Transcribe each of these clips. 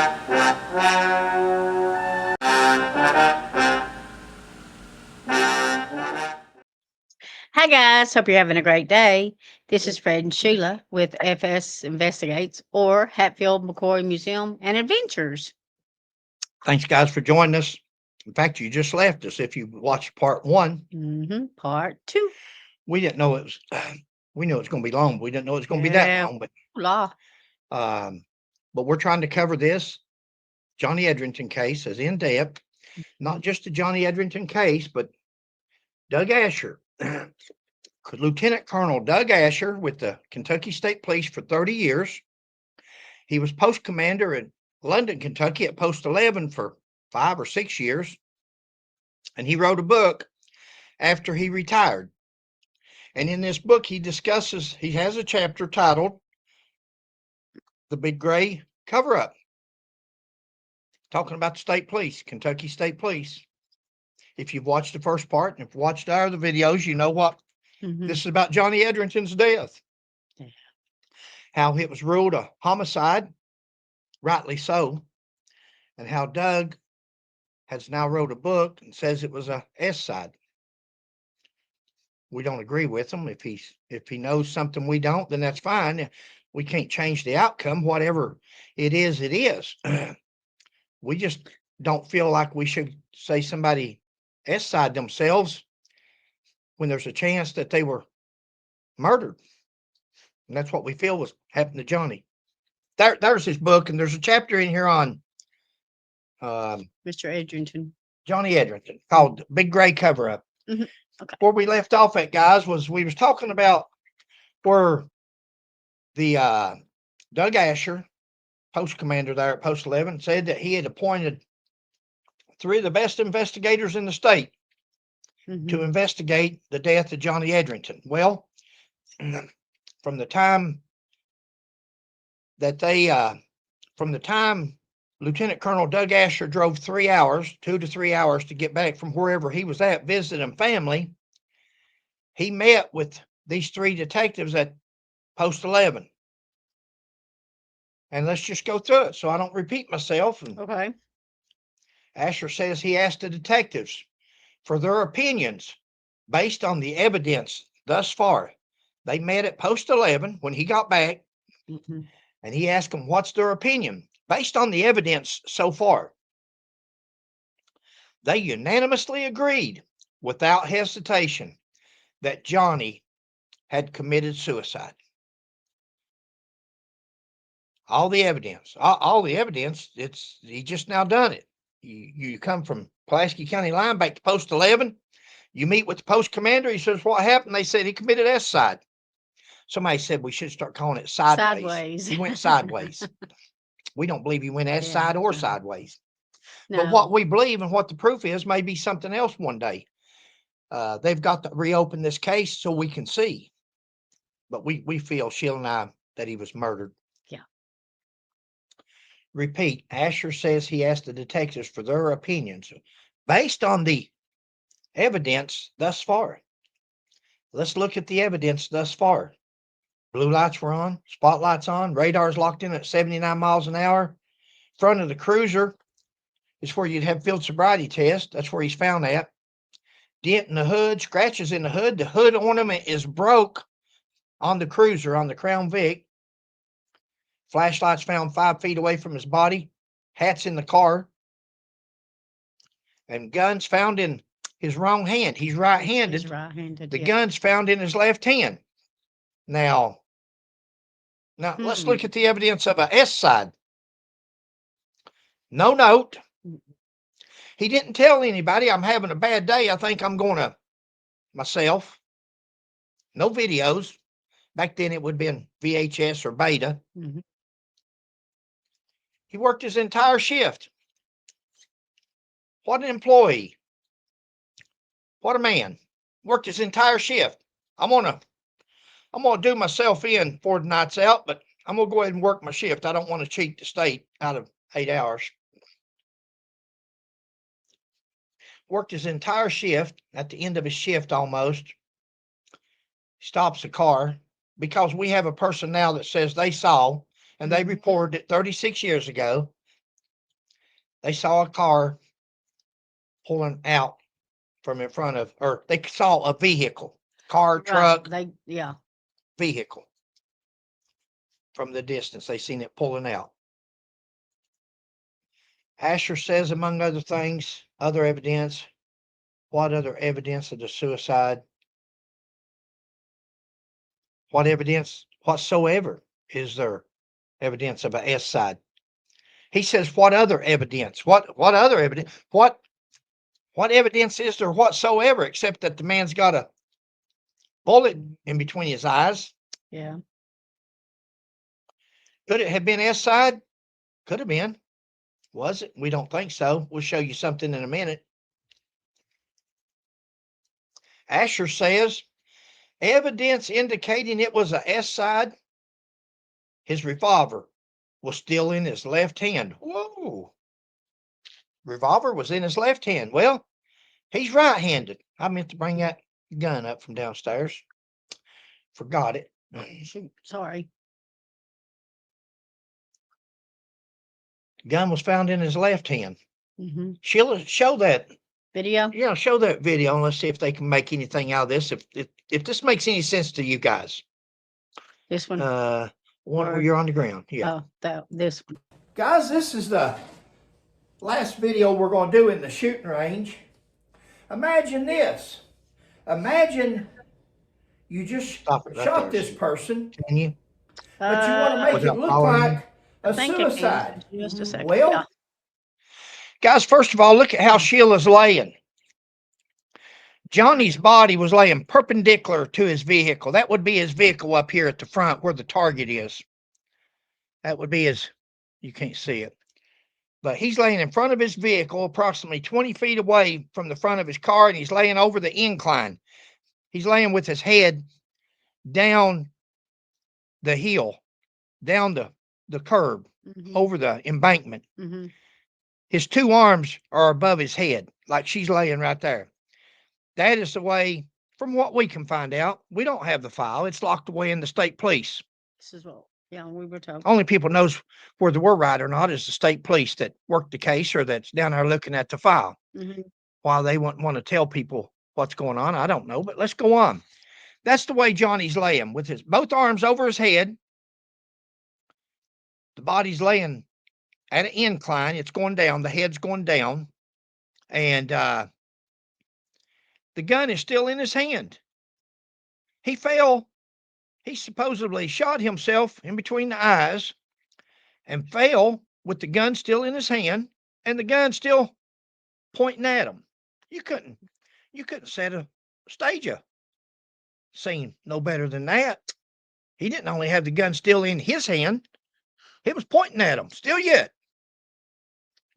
Hi, guys. Hope you're having a great day. This is Fred and Sheila with FS Investigates or Hatfield, McCoy Museum and Adventures. Thanks, guys, for joining us. In fact, you just left us. If you watched part one, Part two. we didn't know it was. We knew it was going to be long. But we didn't know it was going to be that Yeah. long. Law. But we're trying to cover this Johnny Edrington case as in depth. Not just the Johnny Edrington case, but Doug Asher, Lieutenant Colonel Doug Asher with the Kentucky State Police for 30 years. He was post commander in London, Kentucky at Post 11 for 5 or 6 years. And he wrote a book after he retired. And in this book, he has a chapter titled The Big Gray Cover Up, talking about the state police, Kentucky State Police. If you've watched the first part and if you've watched our other videos, you know what this is about Johnny Edrington's death. Yeah. How it was ruled a homicide, rightly so, and how Doug has now wrote a book and says it was a S-side. We don't agree with him. If he knows something we don't, then that's fine. We can't change the outcome. Whatever it is, it is. We just don't feel like we should say somebody S-side themselves when there's a chance that they were murdered. And that's what we feel was happened to Johnny. There's his book, and there's a chapter in here on Mr. Edrington. Johnny Edrington called Big Gray Cover Up. Okay. Where we left off at, guys, was we was talking about where the Doug Asher, post commander there at Post 11, said that he had appointed 3 of the best investigators in the state to investigate the death of Johnny Edrington. Well, from the time Lieutenant Colonel Doug Asher drove 3 hours, 2 to 3 hours to get back from wherever he was at visiting family, he met with these 3 detectives at Post 11. And let's just go through it so I don't repeat myself. Okay. Asher says he asked the detectives for their opinions based on the evidence thus far. They met at Post 11 when he got back, and he asked them what's their opinion based on the evidence so far. They unanimously agreed without hesitation that Johnny had committed suicide. All the evidence, he just now done it. You come from Pulaski County line back to Post 11. You meet with the post commander. He says, what happened? They said he committed S-side. Somebody said we should start calling it sideways. He went sideways. We don't believe he went S-side or sideways. No. But what we believe and what the proof is may be something else one day. They've got to reopen this case so we can see. But we feel, Sheila and I, that he was murdered. Yeah. Repeat, Asher says he asked the detectives for their opinions based on the evidence thus far. Let's look at the evidence thus far. Blue lights were on, spotlights on, radar's locked in at 79 miles an hour. Front of the cruiser is where you'd have field sobriety test. That's where he's found at. Dent in the hood, scratches in the hood. The hood ornament is broke on the cruiser, on the Crown Vic. Flashlights found 5 feet away from his body. Hats in the car. And guns found in his wrong hand. He's right-handed. He's right-handed. The gun's found in his left hand. Now let's look at the evidence of a S-side. No note. He didn't tell anybody, I'm having a bad day. I think I'm going to myself. No videos. Back then it would have been VHS or beta. He worked his entire shift. What an employee. What a man. Worked his entire shift. I'm gonna do myself in before the night's out, but I'm gonna go ahead and work my shift. I don't want to cheat the state out of 8 hours. Worked his entire shift. At the end of his shift almost, stops the car because we have a person now that says they saw, and they reported it 36 years ago, They saw a car pulling out from in front of, or they saw a vehicle, car, Right. truck, Yeah. vehicle. From the distance, they seen it pulling out. Asher says, among other things, other evidence. What other evidence of the suicide? What evidence whatsoever is there evidence of a S side? He says, what other evidence? What other evidence? What evidence is there whatsoever except that the man's got a bullet in between his eyes? Yeah. Could it have been S side? Could have been. Was it? We don't think so. We'll show you something in a minute. Asher says, evidence indicating it was a S side. His revolver was still in his left hand. Whoa. Revolver was in his left hand. Well, he's right-handed. I meant to bring that gun up from downstairs. Forgot it. Shoot, sorry. Gun was found in his left hand. Mm-hmm. Sheila, show that. Video? Yeah, show that video and let's see if they can make anything out of this. If this makes any sense to you guys. This one? One where you're on the ground. Yeah. Oh, this one. Guys, this is the last video we're going to do in the shooting range. Imagine this. Imagine you just shot this person. Can you? But you want to make it look like a suicide. Just a second. Well, yeah. Guys, first of all, look at how Sheila's laying. Johnny's body was laying perpendicular to his vehicle. That would be his vehicle up here at the front where the target is. That would be his, you can't see it. But he's laying in front of his vehicle, approximately 20 feet away from the front of his car, and he's laying over the incline. He's laying with his head down the hill, down the curb, over the embankment. His two arms are above his head, like she's laying right there. That is the way, from what we can find out. We don't have the file. It's locked away in the state police. This is what, yeah, we were told. Only people knows whether we're right or not is the state police that worked the case or that's down there looking at the file. Why they wouldn't want to tell people what's going on, I don't know, but let's go on. That's the way Johnny's laying, with his both arms over his head. The body's laying at an incline. It's going down. The head's going down. And the gun is still in his hand. He fell. He supposedly shot himself in between the eyes and fell with the gun still in his hand and the gun still pointing at him. You couldn't set a stage a scene no better than that. He didn't only have the gun still in his hand, it was pointing at him still yet.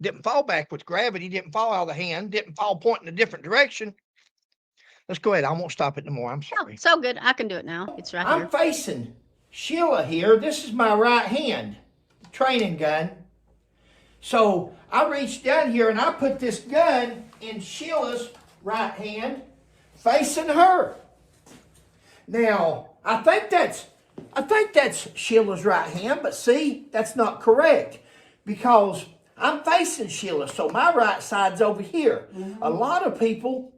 Didn't fall back with gravity, didn't fall out of the hand, didn't fall pointing a different direction. Let's go ahead. I won't stop it no more. I'm sorry. Oh, so good. I can do it now. It's right here. I'm facing Sheila here. This is my right hand training gun. So I reached down here and I put this gun in Sheila's right hand, facing her. Now, I think that's Sheila's right hand, but see, that's not correct because I'm facing Sheila, so my right side's over here. A lot of people,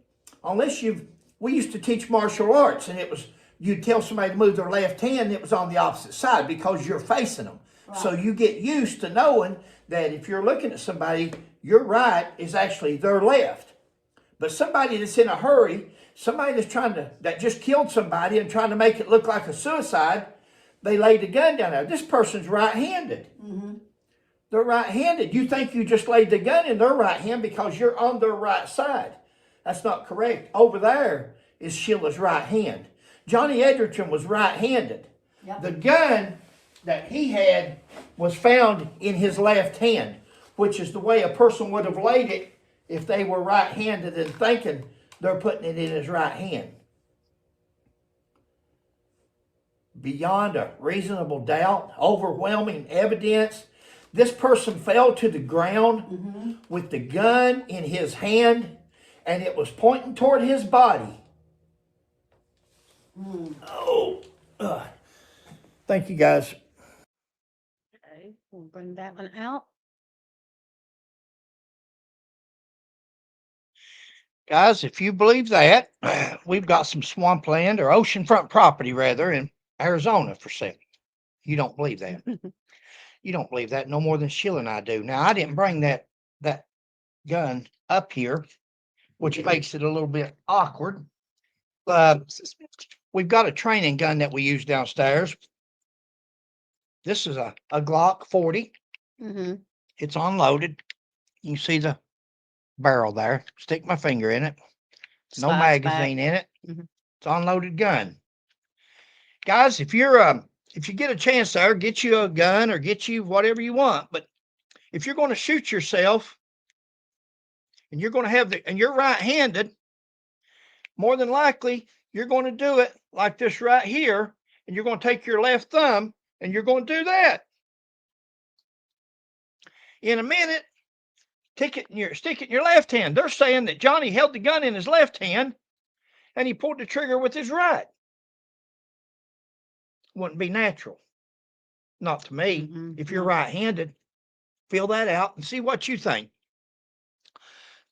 we used to teach martial arts, and it was, you'd tell somebody to move their left hand, and it was on the opposite side because you're facing them. Right. So you get used to knowing that if you're looking at somebody, your right is actually their left. But somebody that's in a hurry, somebody that just killed somebody and trying to make it look like a suicide, they laid the gun down there. This person's right-handed. They're right-handed. You think you just laid the gun in their right hand because you're on their right side. That's not correct. Over there is Sheila's right hand. Johnny Edrington was right-handed. Yep. The gun that he had was found in his left hand, which is the way a person would have laid it if they were right-handed and thinking they're putting it in his right hand. Beyond a reasonable doubt, overwhelming evidence, this person fell to the ground with the gun in his hand, and it was pointing toward his body. Thank you, guys. Okay, we'll bring that one out. Guys, if you believe that, we've got some swampland or oceanfront property rather in Arizona for sale. You don't believe that. You don't believe that no more than Sheila and I do. Now, I didn't bring that gun up here, which makes it a little bit awkward. We've got a training gun that we use downstairs. This is a Glock 40. Mm-hmm. It's unloaded. You see the barrel there. Stick my finger in it. No Slides magazine back. in it. Mhm. It's an unloaded gun. Guys, if you get a chance there, get you a gun or get you whatever you want. But if you're going to shoot yourself and you're going to have and you're right-handed, more than likely you're going to do it like this right here, and you're going to take your left thumb and you're going to do that. In a minute, stick it in your left hand. They're saying that Johnny held the gun in his left hand and he pulled the trigger with his right. Wouldn't be natural. Not to me. Mm-hmm. If you're right-handed, fill that out and see what you think.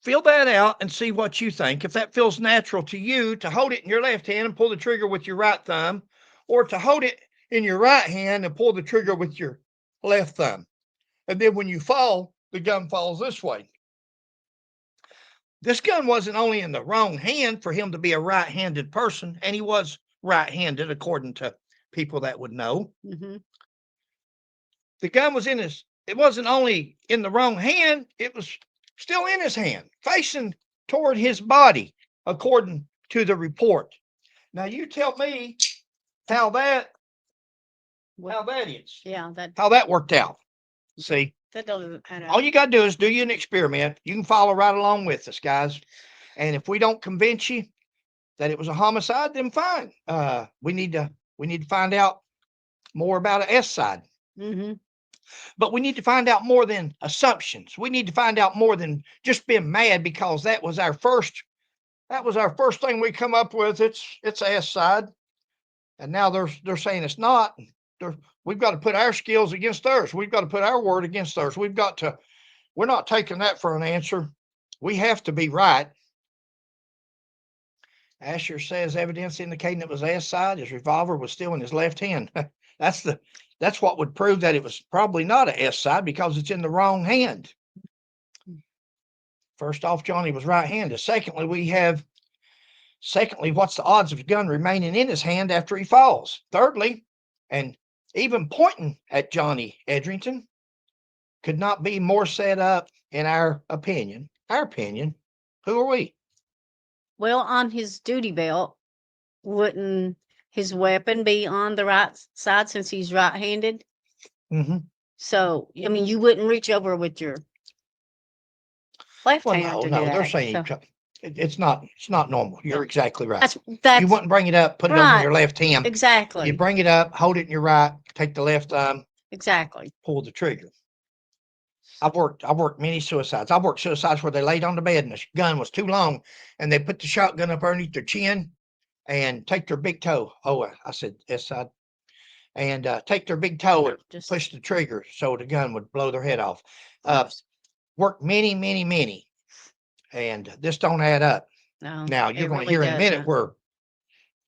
Fill that out and see what you think. If that feels natural to you to hold it in your left hand and pull the trigger with your right thumb, or to hold it in your right hand and pull the trigger with your left thumb. And then when you fall, the gun falls this way. This gun wasn't only in the wrong hand for him to be a right-handed person, and he was right-handed according to people that would know. Mm-hmm. The gun was it wasn't only in the wrong hand, it was still in his hand, facing toward his body, according to the report. Now you tell me how that is. Yeah, How that worked out. See, that doesn't add all up. you got to do is do you an experiment. You can follow right along with us, guys. And if we don't convince you that it was a homicide, then fine. We need to find out more about an S side. Mm-hmm. But we need to find out more than assumptions. We need to find out more than just being mad because that was our first thing we come up with. It's a S side. And now they're saying it's not. We've got to put our skills against theirs. We've got to put our word against theirs. We're not taking that for an answer. We have to be right. Asher says evidence indicating it was S side. His revolver was still in his left hand. That's what would prove that it was probably not a S side because it's in the wrong hand. First off, Johnny was right-handed. Secondly, what's the odds of the gun remaining in his hand after he falls? Thirdly, and even pointing at Johnny Edrington could not be more set up in our opinion. Who are we? Well, on his duty belt, wouldn't his weapon be on the right side since he's right-handed? Mm-hmm. So, I mean, you wouldn't reach over with your left hand to do No, they're that. saying So it's not normal. You're exactly right. that's You wouldn't bring it up, put it over in your right. left hand. You Exactly. bring it up, hold it in your right, take the left thumb, Exactly. pull the trigger. I've worked many suicides. I've worked suicides where they laid on the bed and the gun was too long and they put the shotgun up underneath their chin and take their big toe. Oh, I said S side. And take their big toe and Just push the trigger so the gun would blow their head off. Worked many. And this don't add up. no. Now you're It going to really hear in a minute doesn't. where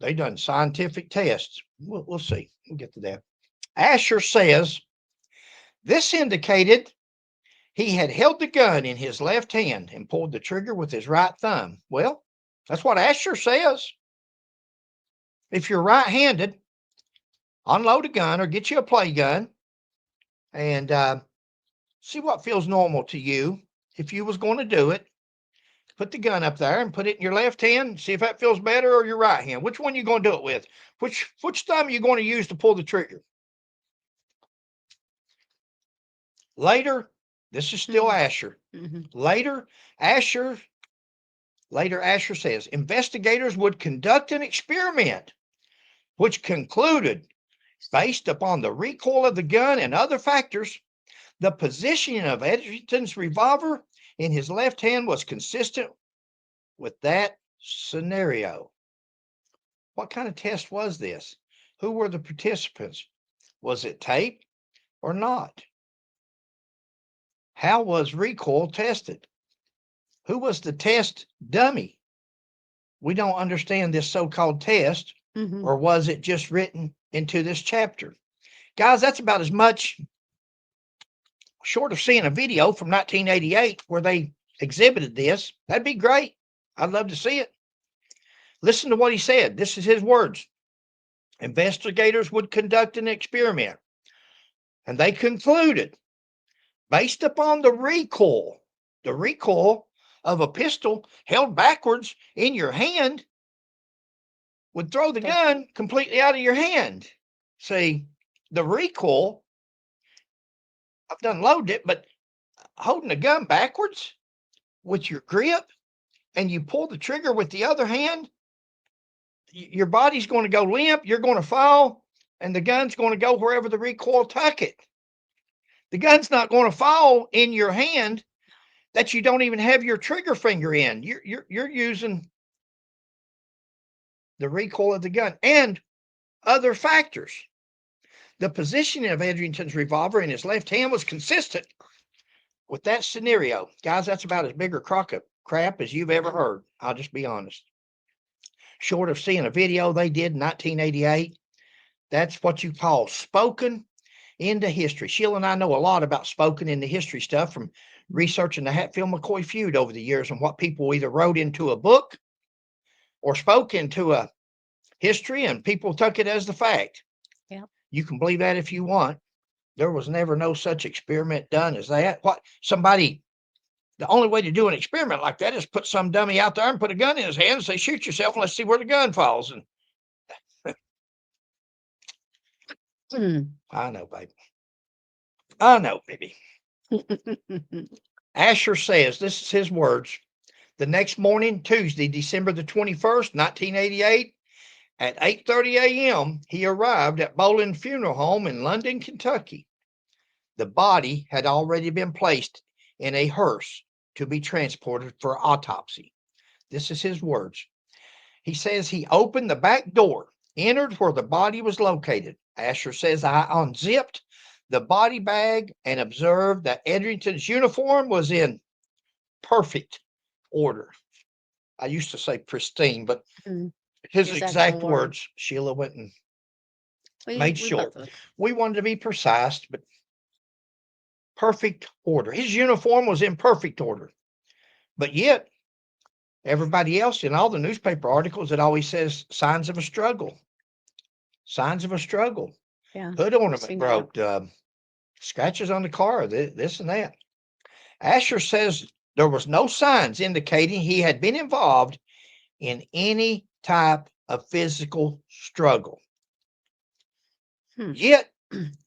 they done scientific tests. We'll see. We'll get to that. Asher says this indicated he had held the gun in his left hand and pulled the trigger with his right thumb. Well, that's what Asher says. If you're right-handed, unload a gun or get you a play gun and see what feels normal to you. If you was going to do it, put the gun up there and put it in your left hand. See if that feels better or your right hand. Which one are you going to do it with? Which thumb are you going to use to pull the trigger? Later, this is still Asher. Mm-hmm. Later, Asher says investigators would conduct an experiment which concluded, based upon the recoil of the gun and other factors, the positioning of Edrington's revolver in his left hand was consistent with that scenario. What kind of test was this? Who were the participants? Was it tape or not? How was recoil tested? Who was the test dummy? We don't understand this so-called test, or was it just written into this chapter? Guys, that's about as much, short of seeing a video from 1988 where they exhibited this. That'd be great. I'd love to see it. Listen to what he said. This is his words. Investigators would conduct an experiment, and they concluded, based upon the recoil of a pistol held backwards in your hand would throw the gun completely out of your hand. See, the recoil, I've done loaded it, but holding the gun backwards with your grip and you pull the trigger with the other hand, your body's going to go limp, you're going to fall, and the gun's going to go wherever the recoil took it. The gun's not going to fall in your hand that you don't even have your trigger finger in. You're using the recoil of the gun and other factors. The positioning of Edrington's revolver in his left hand was consistent with that scenario. Guys, that's about as big a crock of crap as you've ever heard. I'll just be honest. Short of seeing a video they did in 1988, that's what you call spoken into history. Sheila and I know a lot about spoken into history stuff from researching the Hatfield McCoy feud over the years and what people either wrote into a book or spoke into a history and people took it as the fact. Yeah. You can believe that if you want. There was never no such experiment done as that. The only way to do an experiment like that is put some dummy out there and put a gun in his hand and say, shoot yourself and let's see where the gun falls. And I know, baby. I know, baby. Asher says, this is his words. The next morning, Tuesday, December the 21st, 1988, at 8:30 a.m., he arrived at Boland Funeral Home in London, Kentucky. The body had already been placed in a hearse to be transported for autopsy. This is his words. He says he opened the back door, entered where the body was located. Asher says, I unzipped the body bag and observed that Edrington's uniform was in perfect order. I used to say pristine, but his exact words, Sheila went and made sure. We wanted to be precise, but perfect order. His uniform was in perfect order. But yet, everybody else in all the newspaper articles, it always says signs of a struggle. Signs of a struggle. Yeah. Hood ornament broke. Scratches on the car, this and that. Asher says there was no signs indicating he had been involved in any type of physical struggle. Yet,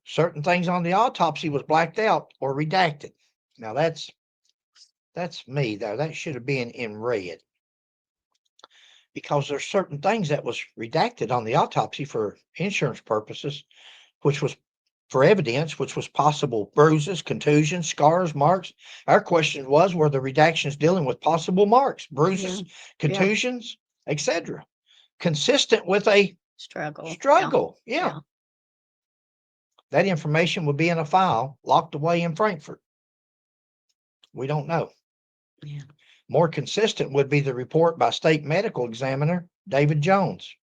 certain things on the autopsy was blacked out or redacted. Now that's me though. That should have been in red. Because there's certain things that was redacted on the autopsy for insurance purposes, which was for evidence, which was possible bruises, contusions, scars, marks. Our question was, were the redactions dealing with possible marks, bruises, contusions, etc., consistent with a struggle? Yeah. That information would be in a file locked away in Frankfurt. We don't know. Yeah. More consistent would be the report by state medical examiner David Jones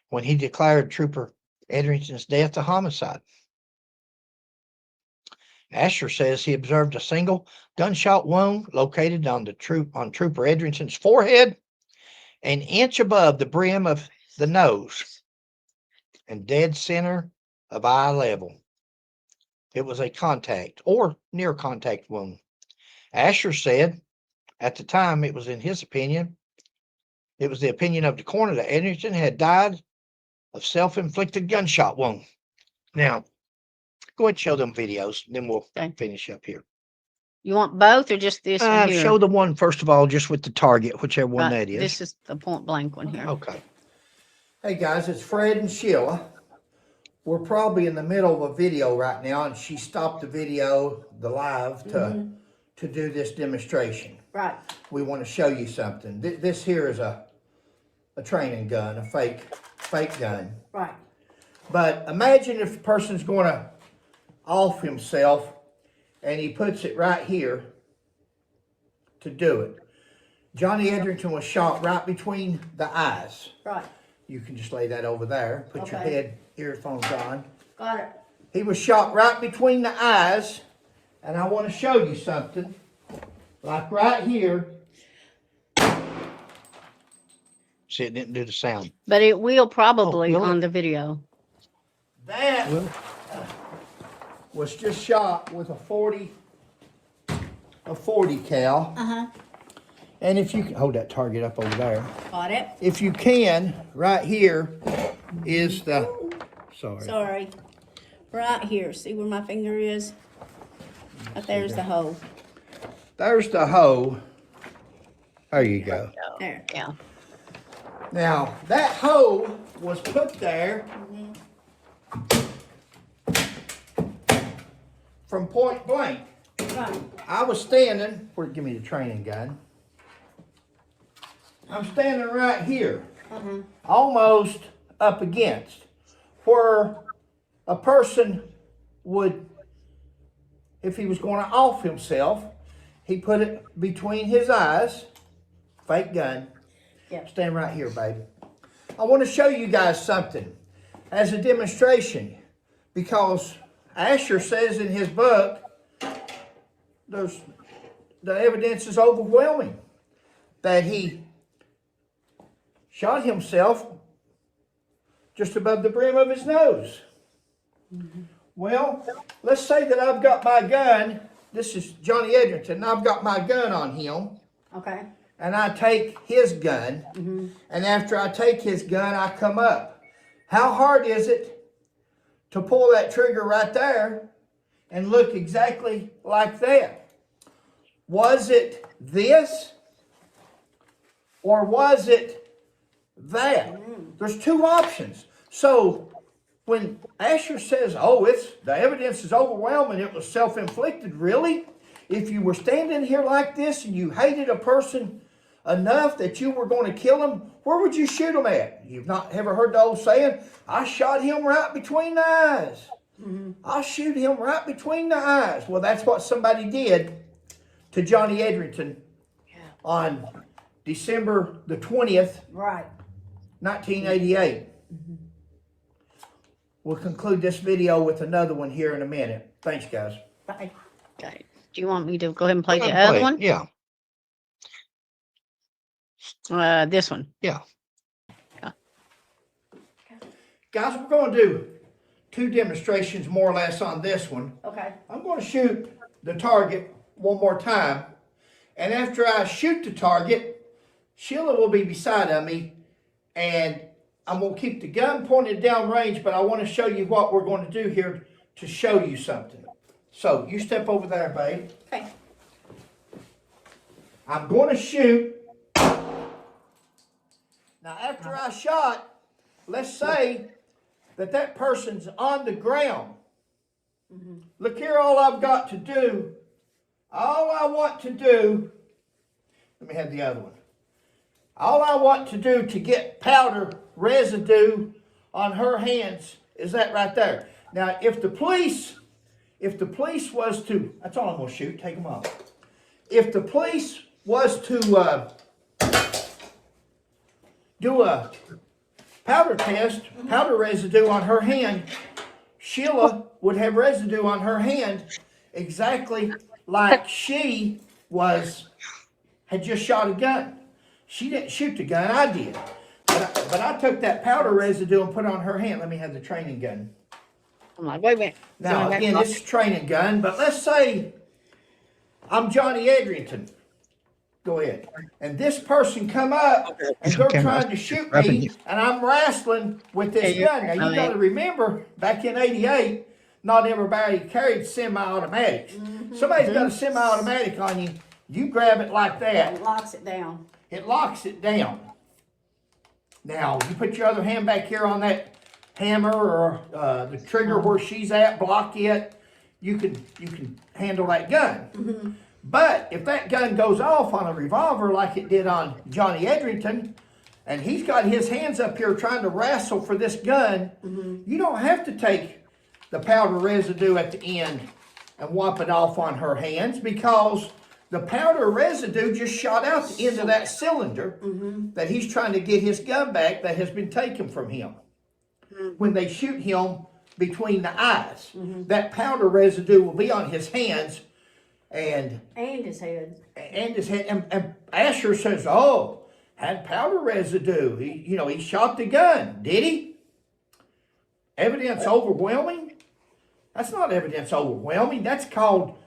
when he declared Trooper Edrington's death a homicide. Asher says he observed a single gunshot wound located on Trooper Edrington's forehead, an inch above the brim of the nose and dead center of eye level. It was a contact or near contact wound. Asher said at the time, it was in his opinion, it was the opinion of the coroner that Edrington had died of self-inflicted gunshot wound. Now, go ahead and show them videos, and then we'll finish up here. You want both or just this one here? Show the one, first of all, just with the target, whichever one that is. This is the point blank one here. Okay. Hey, guys, it's Fred and Sheila. We're probably in the middle of a video right now, and she stopped the video, the live, to do this demonstration. Right. We want to show you something. This here is a training gun, a fake gun. Right. But imagine if the person's going to off himself and he puts it right here to do it. Johnny Edrington was shot right between the eyes. Right. You can just lay that over there. Put your Okay. head earphones on. Got it. He was shot right between the eyes, and I want to show you something. Like right here. See, it didn't do the sound. But it will probably will it? on the video. That was just shot with a 40 cal. Uh-huh. And if you can hold that target up over there. Got it. If you can, right here is the, Sorry. Right here. See where my finger is? Right there's the hole. There's the hoe. There you go. There. Yeah. Now, that hoe was put there from point blank. Right. I was standing, give me the training gun. I'm standing right here, almost up against where a person would, if he was going to off himself, he put it between his eyes, fake gun. Yep. Stand right here, baby. I want to show you guys something as a demonstration, because Asher says in his book, the evidence is overwhelming that he shot himself just above the brim of his nose. Well, let's say that I've got my gun. This is Johnny Edrington, and I've got my gun on him. Okay. And I take his gun, and after I take his gun, I come up. How hard is it to pull that trigger right there and look exactly like that? Was it this, or was it that? There's two options. So when Asher says, oh, the evidence is overwhelming, it was self-inflicted, really? If you were standing here like this and you hated a person enough that you were going to kill him, where would you shoot him at? You've not ever heard the old saying, I shot him right between the eyes. I'll shoot him right between the eyes. Well, that's what somebody did to Johnny Edrington on December the 20th, Right. 1988. We'll conclude this video with another one here in a minute. Thanks, guys. Bye. Okay. Do you want me to go ahead and play Go the ahead and other play it. one? Yeah. This one. Yeah. Guys, we're going to do two demonstrations more or less on this one. Okay. I'm going to shoot the target one more time. And after I shoot the target, Sheila will be beside of me. And I'm going to keep the gun pointed down range, but I want to show you what we're going to do here to show you something. So, you step over there, babe. Okay. I'm going to shoot. Now, after I shot, let's say that person's on the ground. Look here, all I've got to do, all I want to do, let me have the other one. All I want to do to get powder residue on her hands is that right there. Now, if the police was to, that's all I'm going to shoot, take them off. If the police was to do a powder test, powder residue on her hand, Sheila would have residue on her hand exactly like she had just shot a gun. She didn't shoot the gun, I did. But I took that powder residue and put it on her hand. Let me have the training gun. I'm like, wait a minute. Now, again, this is a training gun, but let's say I'm Johnny Edrington. Go ahead. And this person come up and they're trying to shoot me, and I'm wrestling with this gun. Now, you got to remember, back in '88, not everybody carried semi-automatics. Somebody's got a semi-automatic on you, you grab it like that. It locks it down. It locks it down. Now, you put your other hand back here on that hammer or the trigger where she's at, block it. You can handle that gun. But if that gun goes off on a revolver like it did on Johnny Edrington, and he's got his hands up here trying to wrestle for this gun, you don't have to take the powder residue at the end and wipe it off on her hands, because the powder residue just shot out the end of that cylinder that he's trying to get his gun back that has been taken from him. When they shoot him between the eyes, that powder residue will be on his hands and his head. And his head. And Asher says, "Oh, had powder residue. He shot the gun. Did he? Evidence overwhelming? That's not evidence overwhelming. That's called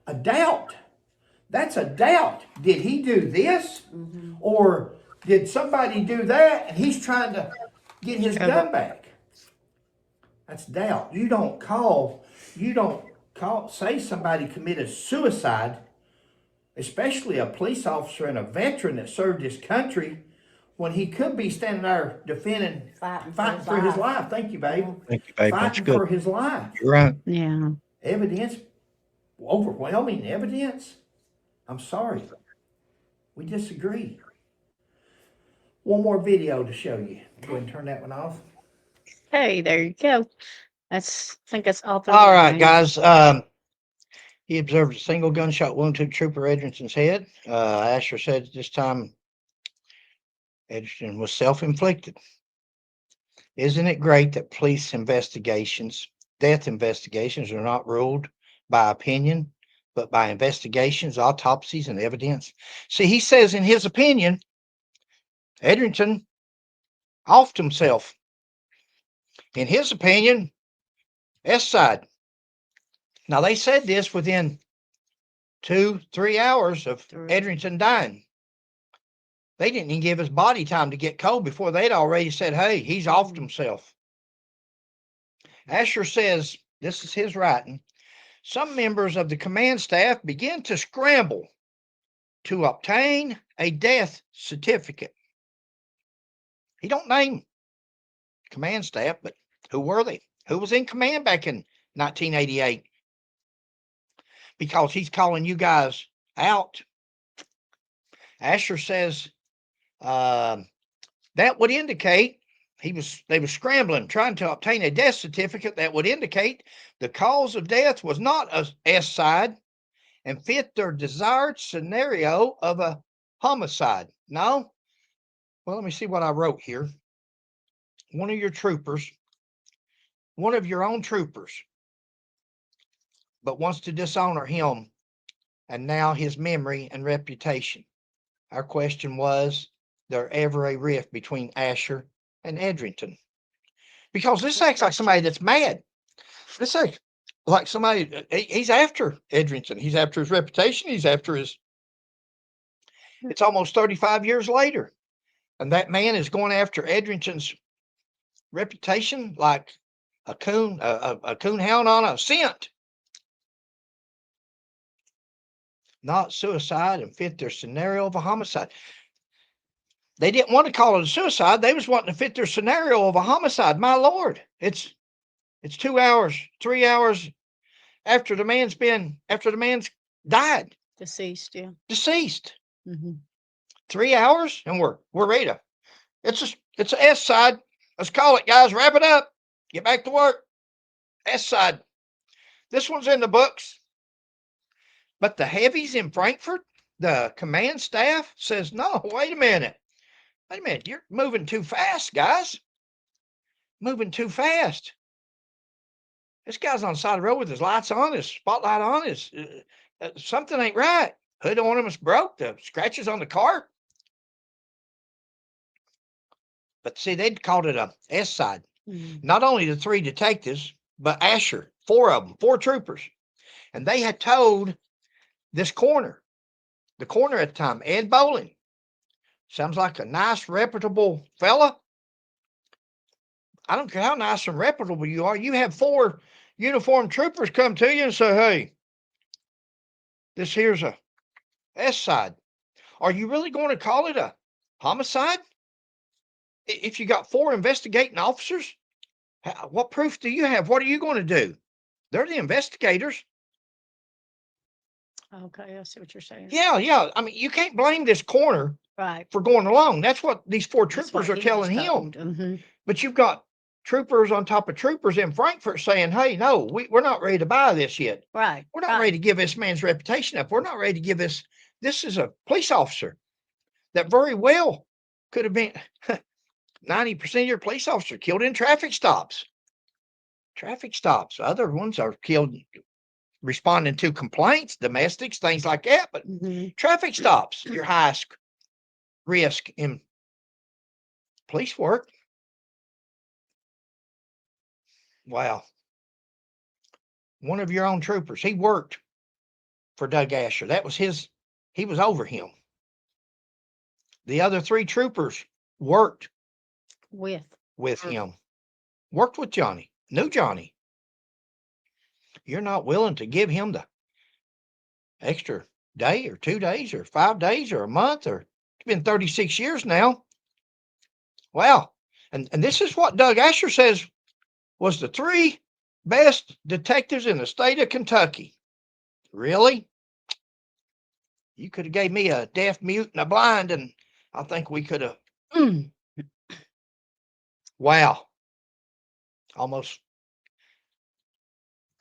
a doubt. That's a doubt. Did he do this? Or did somebody do that and he's trying to get his gun back? That's doubt. You don't say somebody committed suicide, especially a police officer and a veteran that served his country, when he could be standing there defending, fighting for his life. Thank you, babe. Thank you, babe. That's Fighting good. for his life. You're right. Yeah. Evidence, overwhelming evidence. I'm sorry. We disagree. One more video to show you. Go ahead and turn that one off. Hey, there you go. I think that's all. All right, guys. He observed a single gunshot wound to Trooper Edrington's head. Asher said at this time Edrington was self-inflicted. Isn't it great that police investigations, death investigations, are not ruled by opinion, but by investigations, autopsies, and evidence? See, he says in his opinion, Edrington offed himself. In his opinion, S-side. Now, they said this within 2-3 hours of Edrington dying. They didn't even give his body time to get cold before they'd already said, hey, he's offed himself. Asher says, this is his writing, some members of the command staff began to scramble to obtain a death certificate. He don't name command staff, but who were they? Who was in command back in 1988? Because he's calling you guys out. Asher says that would indicate they were scrambling, trying to obtain a death certificate that would indicate the cause of death was not a S-side and fit their desired scenario of a homicide. No? Well, let me see what I wrote here. One of your troopers, one of your own troopers, but wants to dishonor him and now his memory and reputation. Our question was, there ever a rift between Asher and Edrington? Because this acts like somebody that's mad. This acts like somebody, he's after Edrington. He's after his reputation. He's after his, it's almost 35 years later. And that man is going after Edrington's reputation like a coon hound on a scent. Not suicide and fit their scenario of a homicide. They didn't want to call it a suicide. They was wanting to fit their scenario of a homicide. My Lord, it's 2 hours, 3 hours after the man's died. Deceased, yeah. Deceased. 3 hours and we're ready to. It's an S side. Let's call it, guys. Wrap it up. Get back to work. S side. This one's in the books. But the heavies in Frankfurt, the command staff says, no, wait a minute. You're moving too fast, guys. Moving too fast. This guy's on the side of the road with his lights on, his spotlight on, something ain't right. Hood ornaments broke, the scratches on the car. But see, they'd called it a S side. Not only the 3 detectives, but Asher, 4 of them, 4 troopers. And they had told this the coroner at the time, Ed Bowling. Sounds like a nice, reputable fella. I don't care how nice and reputable you are. You have 4 uniformed troopers come to you and say, hey, this here's a S side. Are you really going to call it a homicide? If you got 4 investigating officers, what proof do you have? What are you going to do? They're the investigators. Okay, I see what you're saying. Yeah. I mean, you can't blame this coroner Right. for going along. That's what these 4 That's troopers what are he was telling him. told. But you've got troopers on top of troopers in Frankfurt saying, hey, no, we're not ready to buy this yet. Right. We're not ready to give this man's reputation up. We're not ready to give this. This is a police officer that very well could have been 90% of your police officers killed in traffic stops. Traffic stops. Other ones are killed responding to complaints, domestics, things like that. But traffic stops, your highest risk in police work. Wow. One of your own troopers, he worked for Doug Asher. That was he was over him. The other 3 troopers worked with him, worked with Johnny, knew Johnny. You're not willing to give him the extra day or 2 days or 5 days or a month, or it's been 36 years now. Wow. And this is what Doug Asher says was the 3 best detectives in the state of Kentucky. Really? You could have gave me a deaf, mute, and a blind, and I think we could have. Wow. Almost.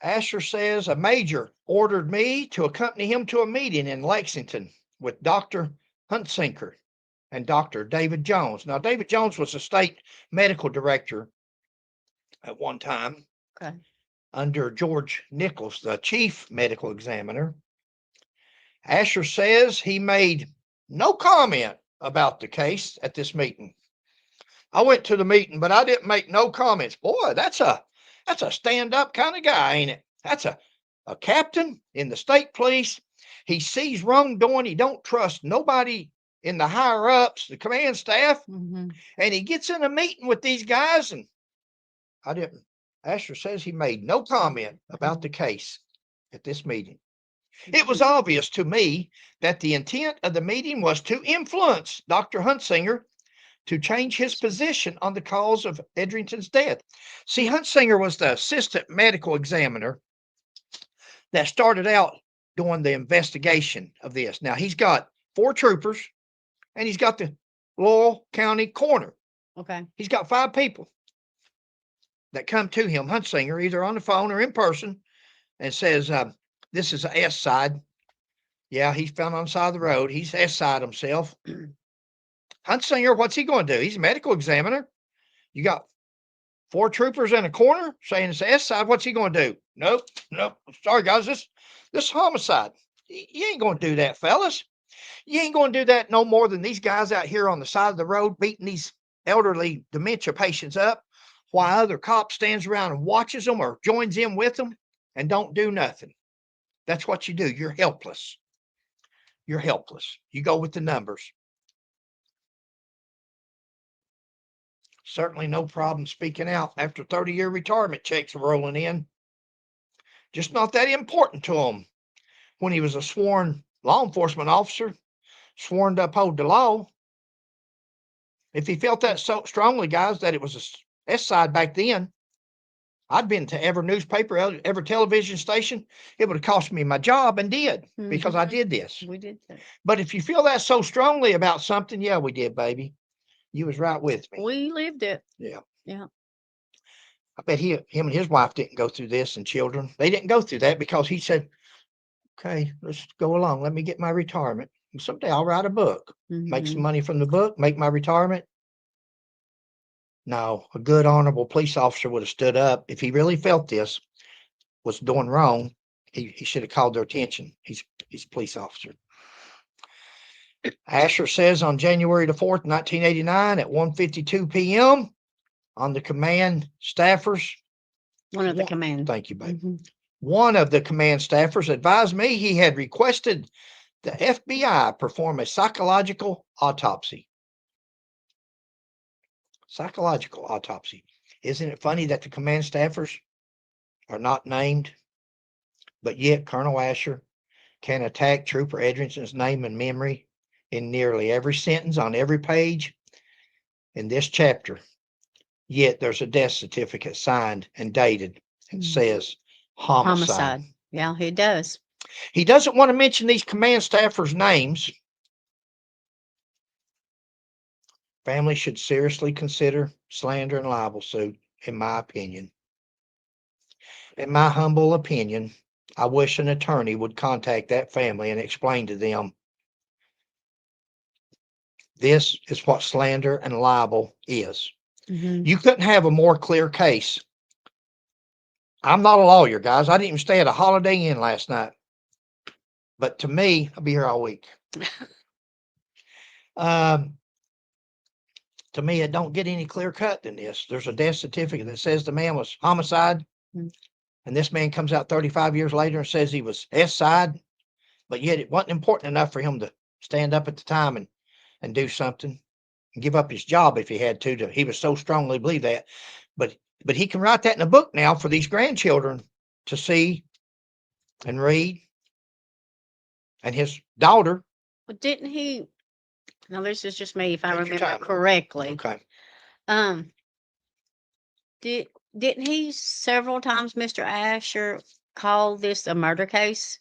Asher says a major ordered me to accompany him to a meeting in Lexington with Dr. Huntsinger and Dr. David Jones. Now, David Jones was a state medical director at one time under George Nichols, the chief medical examiner. Asher says he made no comment about the case at this meeting. I went to the meeting, but I didn't make no comments. Boy, that's a stand-up kind of guy, ain't it? That's a captain in the state police. He sees wrongdoing. He don't trust nobody in the higher ups, the command staff. And he gets in a meeting with these guys, and Asher says he made no comment about the case at this meeting. It was obvious to me that the intent of the meeting was to influence Dr. Huntsinger to change his position on the cause of Edrington's death. See, Huntsinger was the assistant medical examiner that started out doing the investigation of this. Now, he's got 4 troopers, and he's got the Laurel County coroner. Okay. He's got 5 people that come to him, Huntsinger, either on the phone or in person, and says, this is a S side. Yeah, he's found on the side of the road. He's S side himself. Huntsinger, what's he going to do? He's a medical examiner. You got 4 troopers in a corner saying it's the S side. What's he going to do? Nope. Sorry, guys. This is homicide. You ain't going to do that, fellas. You ain't going to do that no more than these guys out here on the side of the road beating these elderly dementia patients up while other cop stands around and watches them or joins in with them and don't do nothing. That's what you do. You're helpless. You're helpless. You go with the numbers. Certainly no problem speaking out after 30-year retirement checks rolling in. Just not that important to him when he was a sworn law enforcement officer, sworn to uphold the law. If he felt that so strongly, guys, that it was a S side back then, I'd been to every newspaper, every television station. It would have cost me my job, and did, because I did this. We did that. But if you feel that so strongly about something, yeah, we did, baby. You was right with me. We lived it. Yeah. Yeah. I bet him and his wife didn't go through this, and children. They didn't go through that because he said, okay, let's go along. Let me get my retirement. And someday I'll write a book, make some money from the book, make my retirement. No, a good, honorable police officer would have stood up. If he really felt this was doing wrong, he should have called their attention. He's a police officer. Asher says on January the 4th, 1989 at 1:52 p.m. on the command staffers. One of the command. Thank you, babe. One of the command staffers advised me he had requested the FBI perform a psychological autopsy. Psychological autopsy. Isn't it funny that the command staffers are not named, but yet Colonel Asher can attack Trooper Edrington's name and memory in nearly every sentence on every page in this chapter. Yet there's a death certificate signed and dated and says homicide. Yeah, he does. He doesn't want to mention these command staffers' names. Family should seriously consider slander and libel suit in my opinion. In my humble opinion, I wish an attorney would contact that family and explain to them this is what slander and libel is. Mhm. You couldn't have a more clear case. I'm not a lawyer, guys. I didn't even stay at a Holiday Inn last night. But to me, I'll be here all week. Um, to me, it don't get any clear cut than this. There's a death certificate that says the man was homicide, Mm. and this man comes out 35 years later and says he was S-side, but yet it wasn't important enough for him to stand up at the time and do something and give up his job if he had to. He was so strongly believe that. But he can write that in a book now for these grandchildren to see and read. And his daughter. Well, didn't he? Now, this is just me, if I Take your remember time. correctly. Okay. Um, didn't he several times, Mr. Asher, call this a murder case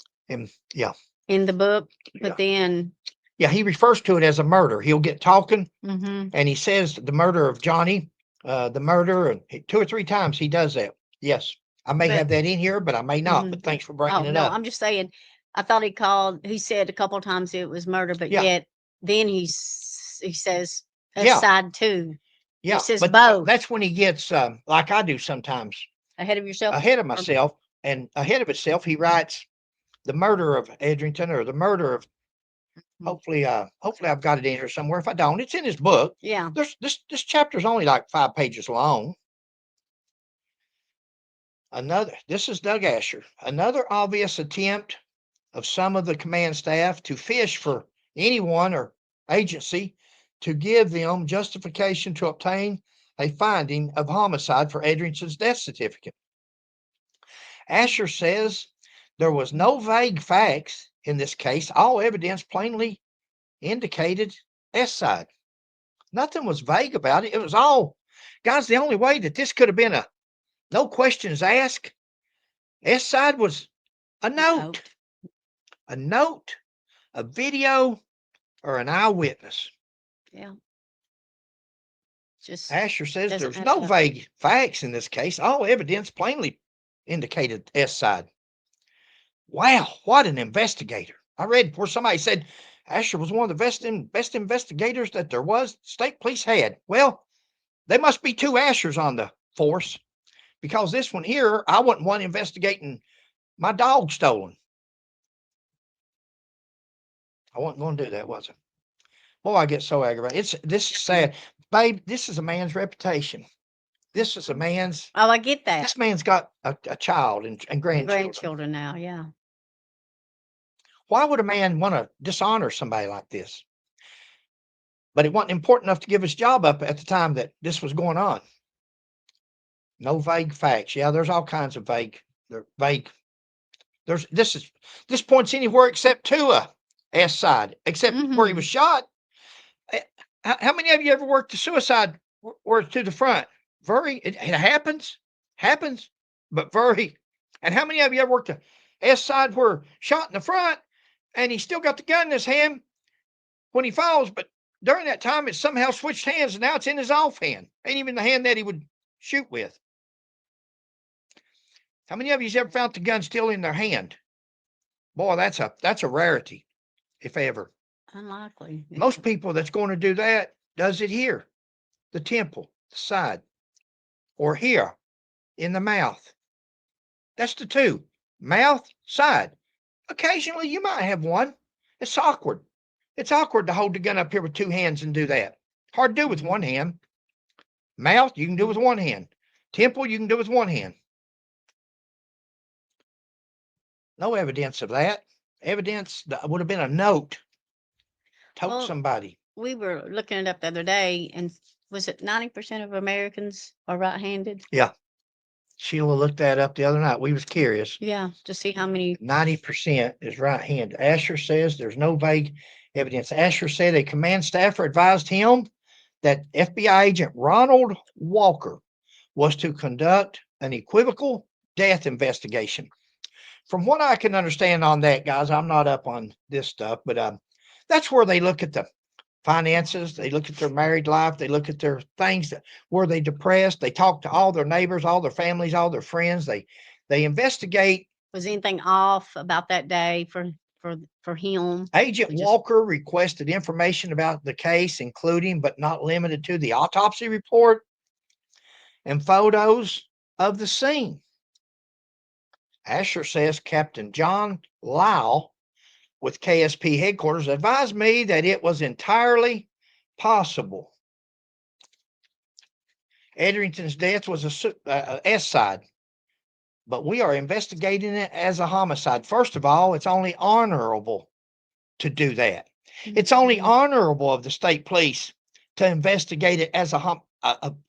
Yeah. in the book? Yeah. But then, Yeah, he refers to it as a murder. He'll get talking mhm. and he says the murder of Johnny, the murder, and 2 or 3 times he does that. Yes. I may But have that in here, but I may not. Mhm. But thanks for bringing Oh it no, up. I'm just saying. I thought he said a couple times it was murder, but Yeah. yet then he says Yeah. side two. Yeah. He says But both. that's when he gets like I do sometimes, Ahead of yourself. ahead of myself, and ahead of itself. He writes the murder of Edrington or the murder of. Hopefully I've got it in here somewhere. If I don't, it's in his book. Yeah. There's this chapter's only like 5 pages long. This is Doug Asher. Another obvious attempt of some of the command staff to fish for anyone or agency to give them justification to obtain a finding of homicide for Edrington's death certificate. Asher says there was no vague facts in this case. All evidence plainly indicated S-side. Nothing was vague about it. It was all, guys, the only way that this could have been a no questions asked S-side was a note, a video, or an eyewitness. Yeah. Just Asher says doesn't there's add no up. vague facts in this case. All evidence plainly indicated S-side. Wow, what an investigator. I read where somebody said Asher was one of the best investigators that there was state police had. Well, there must be 2 Ashers on the force because this one here, I wasn't one investigating my dog stolen. I wasn't going to do that, was I? Boy, I get so aggravated. This is sad. Babe, this is a man's reputation. This is a man's. Oh, I get that. This man's got a child and grandchildren. Grandchildren now, yeah. Why would a man want to dishonor somebody like this? But it wasn't important enough to give his job up at the time that this was going on. No vague facts. Yeah, there's all kinds of vague. This points anywhere except to a S-side, except where he was shot. How many of you ever worked the suicide where it's to the front? It happens, but very. And how many of you ever worked the S-side where shot in the front and he still got the gun in his hand when he falls, but during that time it somehow switched hands and now it's in his off hand, ain't even the hand that he would shoot with. How many of you ever found the gun still in their hand? Boy, that's a rarity, if ever. Unlikely. Most people that's going to do that does it here, the temple, the side, or here in the mouth. That's the 2. Mouth, side. Occasionally you might have one. It's awkward. It's awkward to hold the gun up here with 2 hands and do that. Hard to do with one hand. Mouth, you can do with one hand. Temple, you can do with one hand. No evidence of that. Evidence that would have been a note. Told somebody. We were looking it up the other day, and was it 90% of Americans are right-handed? Yeah. Sheila looked that up the other night. We was curious. Yeah, to see how many. 90% is right-handed. Asher says there's no vague evidence. Asher said a command staffer advised him that FBI agent Ronald Walker was to conduct an equivocal death investigation. From what I can understand on that, guys, I'm not up on this stuff, but that's where they look at finances. They look at their married life. They look at their things. Were they depressed? They talk to all their neighbors, all their families, all their friends. They investigate. Was anything off about that day for him? Agent We just- Walker requested information about the case, including but not limited to the autopsy report and photos of the scene. Asher says Captain John Lau with KSP headquarters advised me that it was entirely possible Edrington's death was a S side, but we are investigating it as a homicide. First of all, it's only honorable to do that. It's only Mhm. honorable of the state police to investigate it as a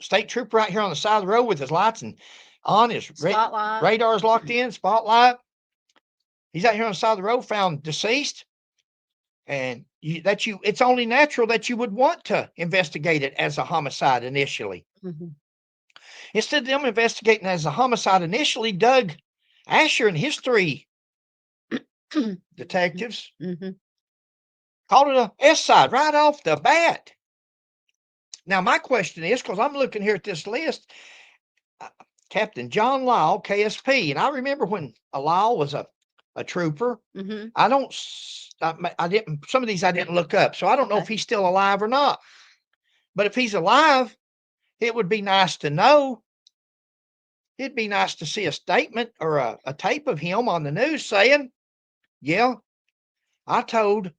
state trooper out here on the side of the road with his lights and on, his Spotlight. radar is locked in, spotlight. He's out here on the side of the road, found deceased. And it's only natural that you would want to investigate it as a homicide initially. Mhm. Instead of them investigating as a homicide initially, Doug Asher and his 3 detectives Mhm. called it a S side right off the bat. Now, my question is, because I'm looking here at this list, Captain John Lyle, KSP, and I remember when Lyle was a trooper. Mhm. I didn't, some of these I didn't look up, so I don't know if Okay. he's still alive or not. But if he's alive, it would be nice to know. It'd be nice to see a statement or a tape of him on the news saying, yeah, I told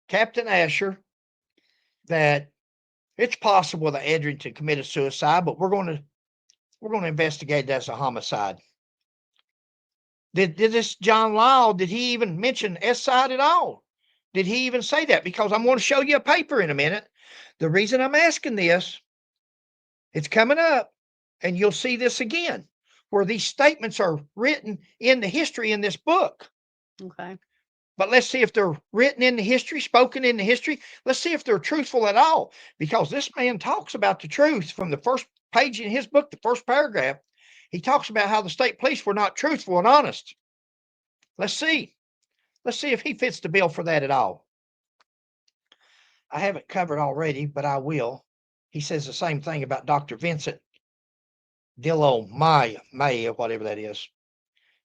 Captain Asher that it's possible that Edrington committed suicide, but we're going to investigate that as a homicide. Did this John Lyle, did he even mention S side at all? Did he even say that? Because I'm going to show you a paper in a minute. The reason I'm asking this, it's coming up, and you'll see this again, where these statements are written in the history in this book. Okay. But let's see if they're written in the history, spoken in the history. Let's see if they're truthful at all, because this man talks about the truth from the first page in his book, the first paragraph. He talks about how the state police were not truthful and honest. Let's see. Let's see if he fits the bill for that at all. I haven't covered already, but I will. He says the same thing about Dr. Vincent Dillo May, or whatever that is.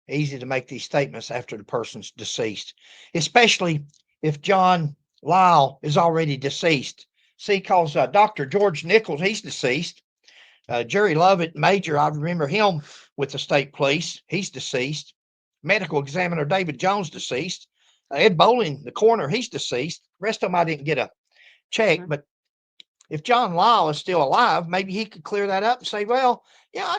Easy to make these statements after the person's deceased, especially if John Lyle is already deceased. See, because Dr. George Nichols, he's deceased. Jerry Lovett, Major, I remember him with the state police. He's deceased. Medical examiner David Jones, deceased. Ed Bowling, the coroner, he's deceased. The rest of them I didn't get a check, but if John Lyle is still alive, maybe he could clear that up and say, well, yeah, I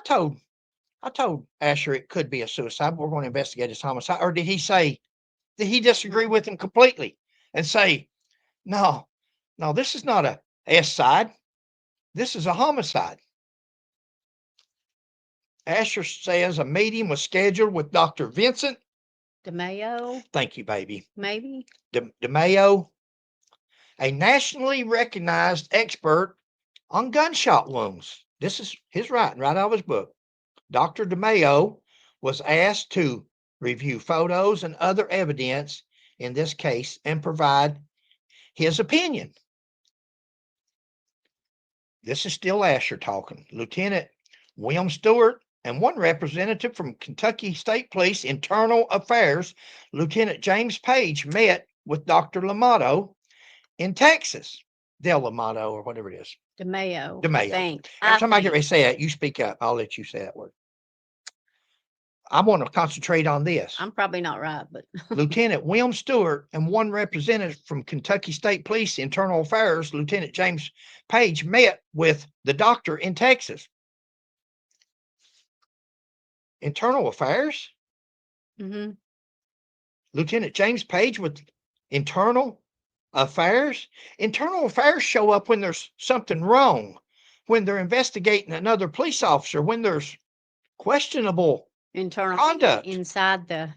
told Asher it could be a suicide, but we're going to investigate his homicide. Or did he disagree with him completely and say, no, this is not a S side. This is a homicide. Asher says a meeting was scheduled with Dr. Vincent DeMayo, Thank you, baby. maybe. DeMayo, a nationally recognized expert on gunshot wounds. This is his writing right out of his book. Dr. DeMayo was asked to review photos and other evidence in this case and provide his opinion. This is still Asher talking. Lieutenant William Stewart and one representative from Kentucky State Police Internal Affairs, Lieutenant James Page, met with Dr. Lamato in Texas. Del Lamato or whatever it is. DeMayo. DeMayo. I think. Every time I get ready to say it, you speak up. I'll let you say that word. I want to concentrate on this. I'm probably not right, but Lieutenant William Stewart and one representative from Kentucky State Police Internal Affairs, Lieutenant James Page, met with the doctor in Texas. Internal Affairs? Mhm. Lieutenant James Page with Internal Affairs? Internal Affairs show up when there's something wrong, when they're investigating another police officer, when there's questionable internal conduct. inside the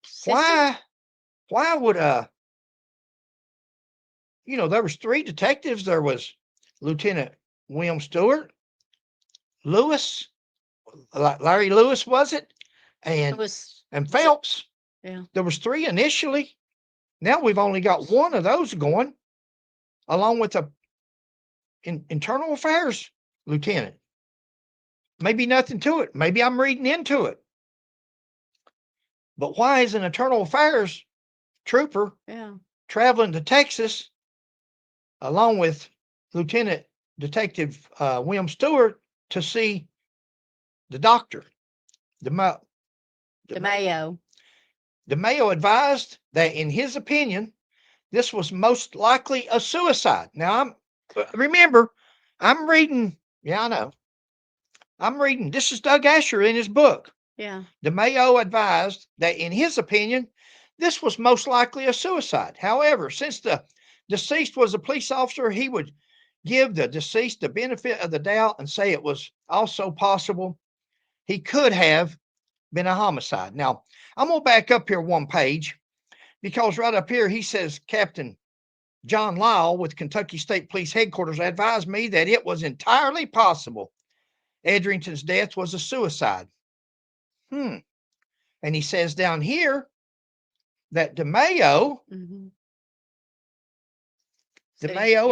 system. Why would there was 3 detectives. There was Lieutenant William Stewart, Lewis, Larry Lewis, was it? It was And Phelps. Yeah. There was 3 initially. Now we've only got 1 of those going. along with a internal affairs lieutenant. Maybe nothing to it. Maybe I'm reading into it. But why is an internal affairs trooper traveling to Texas along with Lieutenant Detective William Stewart to see the doctor? DeMayo. DeMayo advised that, in his opinion, this was most likely a suicide. Now, I'm reading. Yeah, I know. I'm reading. This is Doug Asher in his book. Yeah. DeMayo advised that, in his opinion, this was most likely a suicide. However, since the deceased was a police officer, he would give the deceased the benefit of the doubt and say it was also possible he could have been a homicide. Now, I'm going to back up here one page, because right up here he says, Captain John Lyle with Kentucky State Police Headquarters advised me that it was entirely possible Edrington's death was a suicide. And he says down here that DeMayo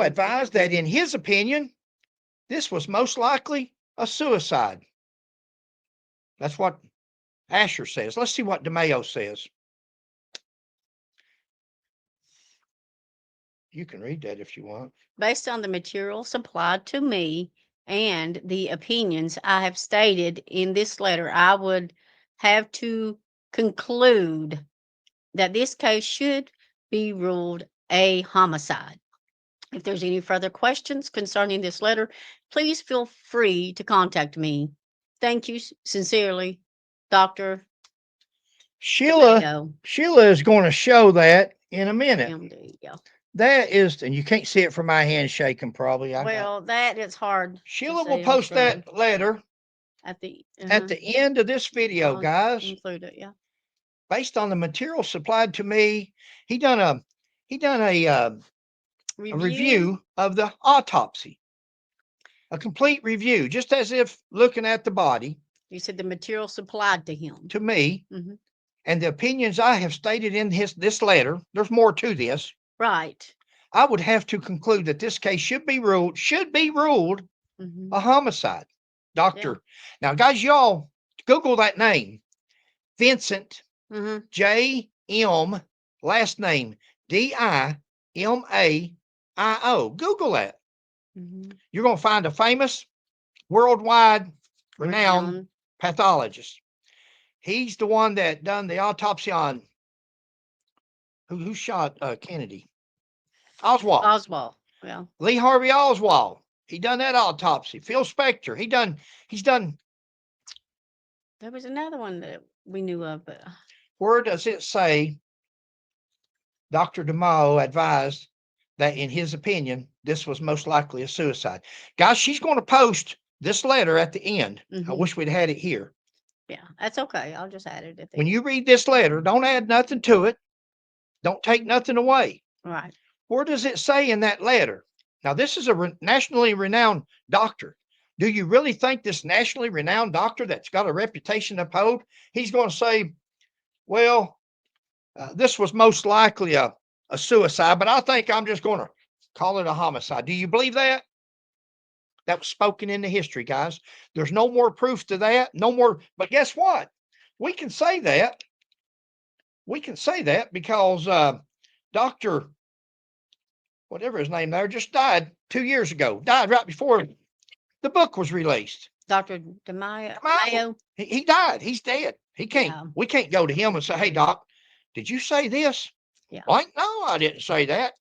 advised that, in his opinion, this was most likely a suicide. That's what Asher says. Let's see what DeMayo says. You can read that if you want. Based on the material supplied to me and the opinions I have stated in this letter, I would have to conclude that this case should be ruled a homicide. If there's any further questions concerning this letter, please feel free to contact me. Thank you sincerely, Dr. Sheila is going to show that in a minute. MD, yeah. That is, and you can't see it from my hand shaking probably. That is hard. Sheila will post that letter at the end of this video, guys. Include it, yeah. Based on the material supplied to me, he done a review of the autopsy, a complete review, just as if looking at the body. You said the material supplied to him. To me, and the opinions I have stated in this letter. There's more to this. Right. I would have to conclude that this case should be ruled a homicide. Doctor. Now, guys, y'all Google that name. Vincent J.M. last name D-I-M-A-I-O. Google that. You're going to find a famous, worldwide renowned pathologist. He's the one that done the autopsy on who shot Kennedy. Oswald. Yeah. Lee Harvey Oswald. He done that autopsy. Phil Spector. He's done. There was another one that we knew of. But... Where does it say Dr. DeMayo advised that, in his opinion, this was most likely a suicide? Guys, she's going to post this letter at the end. I wish we'd had it here. Yeah, that's okay. I'll just add it at the When you read this letter, don't add nothing to it. Don't take nothing away. Right. Where does it say in that letter? Now, this is a nationally renowned doctor. Do you really think this nationally renowned doctor that's got a reputation to uphold, he's going to say, well, this was most likely a suicide, but I think I'm just going to call it a homicide. Do you believe that? That was spoken into history, guys. There's no more proof to that. No more. But guess what? We can say that. We can say that because Dr. whatever his name there just died 2 years ago. Died right before the book was released. Dr. DeMayo. He died. He's dead. He can't. We can't go to him and say, "Hey, Doc, did you say this?" Yeah. Like, no, I didn't say that.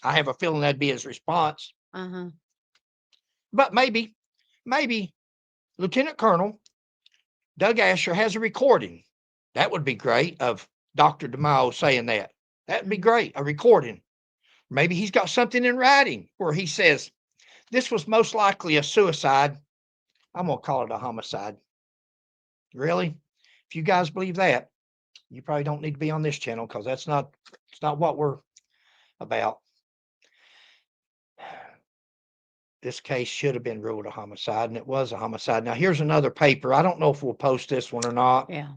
I have a feeling that'd be his response. But maybe Lieutenant Colonel Doug Asher has a recording. That would be great, of Dr. DeMayo saying that. That'd be great, a recording. Maybe he's got something in writing where he says, this was most likely a suicide. I'm going to call it a homicide. Really? If you guys believe that, you probably don't need to be on this channel, because it's not what we're about. This case should have been ruled a homicide, and it was a homicide. Now, here's another paper. I don't know if we'll post this one or not. Yeah.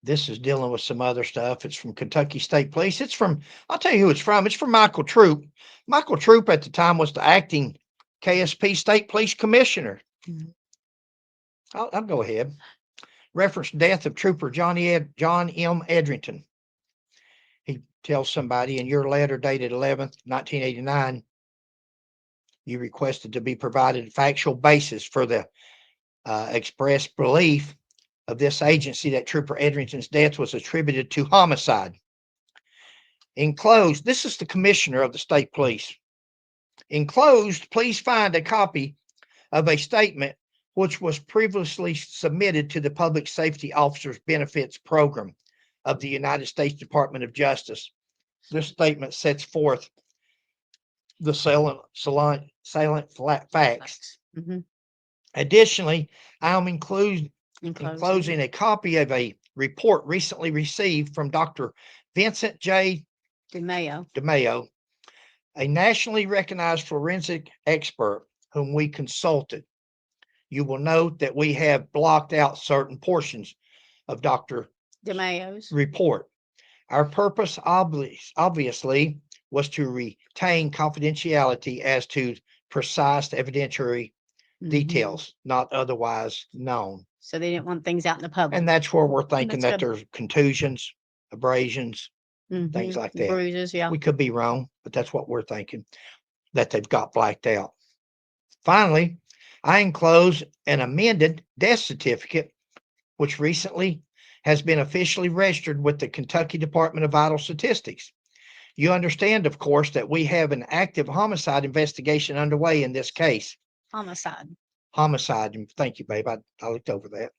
This is dealing with some other stuff. It's from Kentucky State Police. I'll tell you who it's from. It's from Michael Troop. Michael Troop at the time was the acting KSP State Police Commissioner. Mhm. I'll go ahead. Reference death of Trooper John M. Edrington. He tells somebody in your letter dated 11th, 1989, you requested to be provided a factual basis for the express belief of this agency that Trooper Edrington's death was attributed to homicide. Enclosed, this is the commissioner of the state police. Enclosed, please find a copy of a statement which was previously submitted to the Public Safety Officers Benefits Program of the United States Department of Justice. This statement sets forth the salient facts. Mhm. Additionally, I am enclosing a copy of a report recently received from Dr. Vincent J. DeMayo, a nationally recognized forensic expert whom we consulted. You will note that we have blocked out certain portions of Dr. DeMayo's report. Our purpose obviously was to retain confidentiality as to precise evidentiary details not otherwise known. So they didn't want things out in the public. And that's where we're thinking That's that there's contusions, abrasions, things like that. Bruises, yeah. We could be wrong, but that's what we're thinking, that they've got blacked out. Finally, I enclose an amended death certificate, which recently has been officially registered with the Kentucky Department of Vital Statistics. You understand, of course, that we have an active homicide investigation underway in this case. Homicide. Thank you, babe. I looked over that.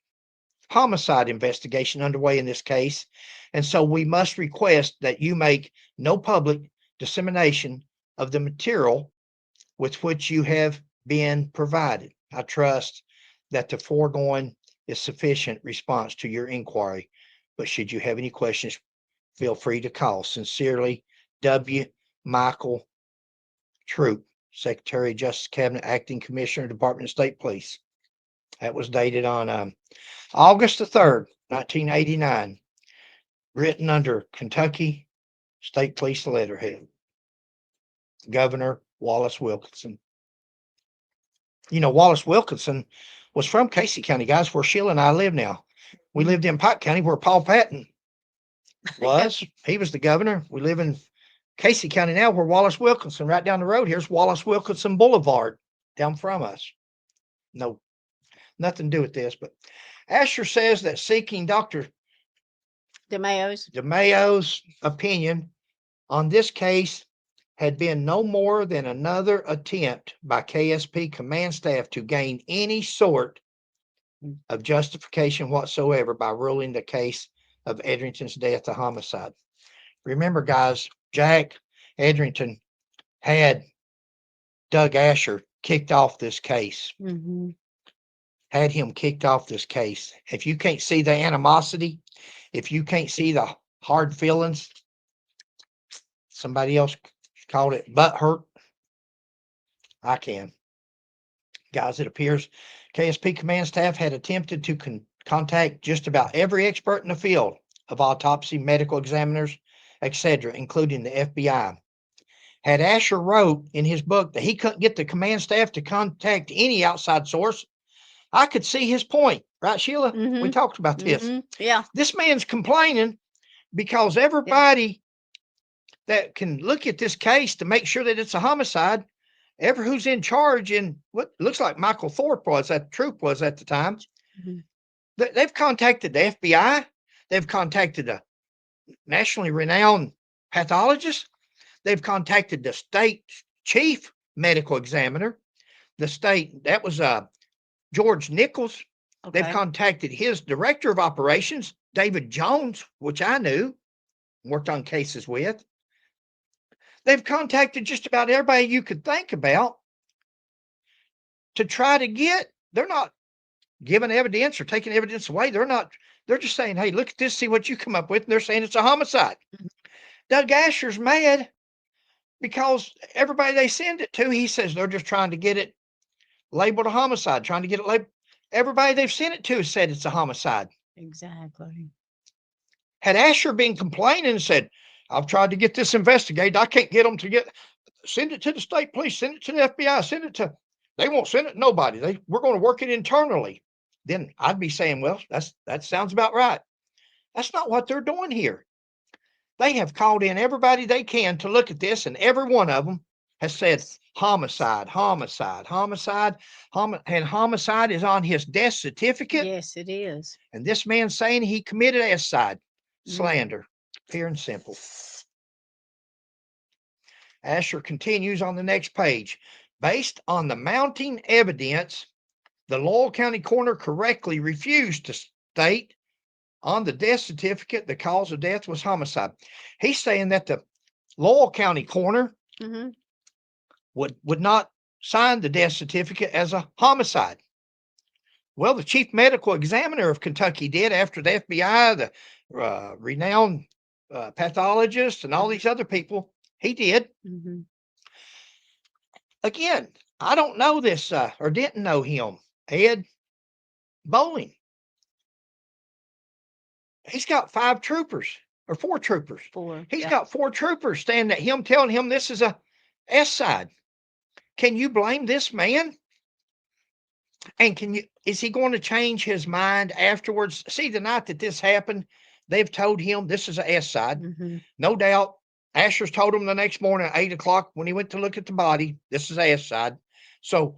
Homicide investigation underway in this case. And so we must request that you make no public dissemination of the material with which you have been provided. I trust that the foregoing is sufficient response to your inquiry. But should you have any questions, feel free to call. Sincerely, W. Michael Troop, Secretary of Justice Cabinet, Acting Commissioner, Department of State Police. That was dated on August the 3rd, 1989, written under Kentucky State Police letterhead. Governor Wallace Wilkinson. You know, Wallace Wilkinson was from Casey County, guys, where Sheila and I live now. We lived in Pike County where Paul Patton was. He was the governor. We live in Casey County now where Wallace Wilkinson, right down the road, here's Wallace Wilkinson Boulevard down from us. No, nothing to do with this, but Asher says that seeking Dr. DeMayo's opinion on this case had been no more than another attempt by KSP command staff to gain any sort of justification whatsoever by ruling the case of Edrington's death a homicide. Remember, guys, Jack Edrington had Doug Asher kicked off this case. Had him kicked off this case. If you can't see the animosity, if you can't see the hard feelings, somebody else called it butt hurt. I can. Guys, it appears KSP command staff had attempted to contact just about every expert in the field of autopsy, medical examiners, etc., including the FBI. Had Asher wrote in his book that he couldn't get the command staff to contact any outside source, I could see his point, right, Sheila? We talked about this. Yeah. This man's complaining because everybody that can look at this case to make sure that it's a homicide, who's in charge in what looks like Michael Thorpe was at Troop was at the time. They've contacted the FBI. They've contacted a nationally renowned pathologist. They've contacted the state chief medical examiner. The state, that was George Nichols. They've contacted his director of operations, David Jones, which I knew, worked on cases with. They've contacted just about everybody you could think about to try to get, they're not giving evidence or taking evidence away. They're just saying, hey, look at this, see what you come up with. And they're saying it's a homicide. Doug Asher's mad because everybody they send it to, he says they're just trying to get it labeled a homicide, trying to get it labeled. Everybody they've sent it to has said it's a homicide. Exactly. Had Asher been complaining and said, I've tried to get this investigated, I can't get them to send it to the state police, send it to the FBI, they won't send it to nobody. We're going to work it internally. Then I'd be saying, well, that sounds about right. That's not what they're doing here. They have called in everybody they can to look at this, and every one of them has said homicide, homicide, homicide, and homicide is on his death certificate. Yes, it is. And this man's saying he committed ascide, slander, pure and simple. Asher continues on the next page. Based on the mounting evidence, the Loyal County coroner correctly refused to state on the death certificate the cause of death was homicide. He's saying that the Loyal County coroner would not sign the death certificate as a homicide. Well, the chief medical examiner of Kentucky did after the FBI, the renowned pathologist, and all these other people. He did. Again, I don't know this or didn't know him. Ed Bowling. He's got 5 troopers or 4 troopers. He's got 4 troopers standing at him telling him this is a S-side. Can you blame this man? And is he going to change his mind afterwards? See, the night that this happened, they've told him this is a S-side. No doubt. Asher's told him the next morning at 8 o'clock when he went to look at the body, this is S-side. So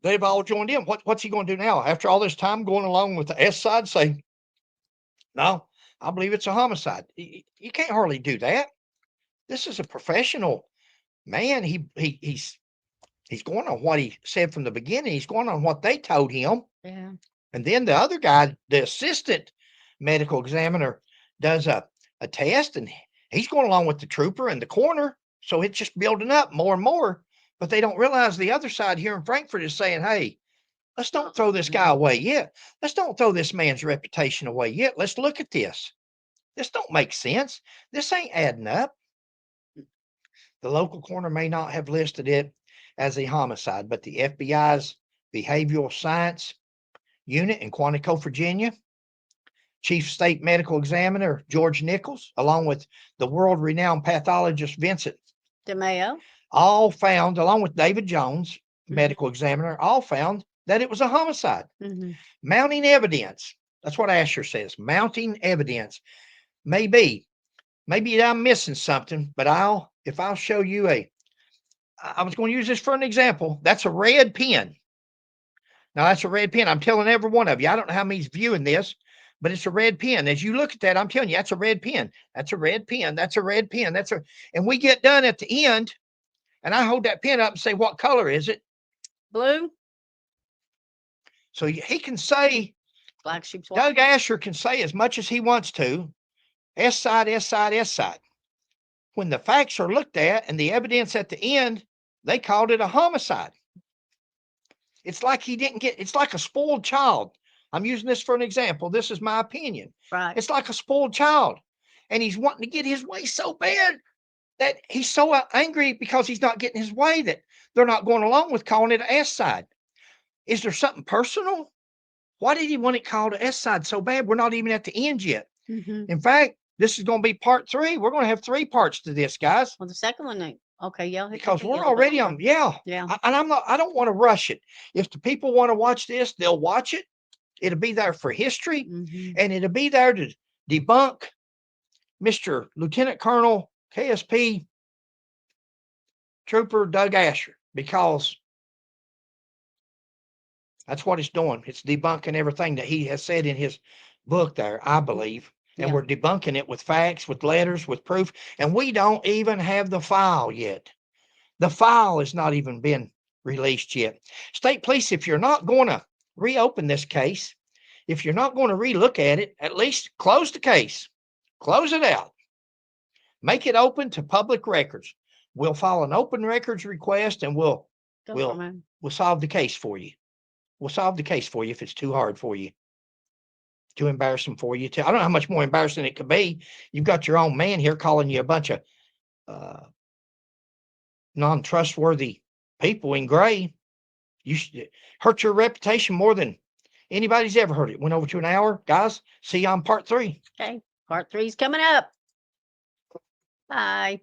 they've all joined in. What's he going to do now? After all this time going along with the S-side, say, no, I believe it's a homicide. You can't hardly do that. This is a professional man. He's going on what he said from the beginning. He's going on what they told him. Yeah. And then the other guy, the assistant medical examiner, does a test, and he's going along with the trooper and the coroner. So it's just building up more and more. But they don't realize the other side here in Frankfort is saying, hey, let's don't throw this guy away yet. Let's don't throw this man's reputation away yet. Let's look at this. This don't make sense. This ain't adding up. The local coroner may not have listed it as a homicide, but the FBI's Behavioral Science Unit in Quantico, Virginia, Chief State Medical Examiner George Nichols, along with the world-renowned pathologist Vincent DeMayo, all found, along with David Jones, medical examiner, all found that it was a homicide. Mounting evidence. That's what Asher says. Mounting evidence. Maybe I'm missing something, but if I'll show you I was going to use this for an example. That's a red pen. Now that's a red pen. I'm telling every one of you, I don't know how many's viewing this, but it's a red pen. As you look at that, I'm telling you, that's a red pen. That's a red pen. That's a red pen. And we get done at the end, and I hold that pen up and say, what color is it? Blue. So he can say, Black sheep's white. Doug Asher can say as much as he wants to, S-side, S-side, S-side. When the facts are looked at and the evidence at the end, they called it a homicide. It's like it's like a spoiled child. I'm using this for an example. This is my opinion. Right. It's like a spoiled child. And he's wanting to get his way so bad that he's so angry because he's not getting his way that they're not going along with calling it an S-side. Is there something personal? Why did he want it called an S-side so bad? We're not even at the end yet. In fact, this is going to be part 3. We're going to have 3 parts to this, guys. Well, the second one, okay, yeah. Because we're already on, yeah. And I don't want to rush it. If the people want to watch this, they'll watch it. It'll be there for history, and it'll be there to debunk Mr. Lieutenant Colonel KSP Trooper Doug Asher, because that's what it's doing. It's debunking everything that he has said in his book there, I believe. And we're debunking it with facts, with letters, with proof. And we don't even have the file yet. The file has not even been released yet. State police, if you're not going to reopen this case, if you're not going to relook at it, at least close the case. Close it out. Make it open to public records. We'll file an open records request, and we'll solve the case for you. We'll solve the case for you if it's too hard for you. Too embarrassing for you. I don't know how much more embarrassing it could be. You've got your own man here calling you a bunch of non-trustworthy people in gray. You should hurt your reputation more than anybody's ever heard it. Went over to an hour. Guys, see you on part 3. Okay. Part 3's coming up. Bye.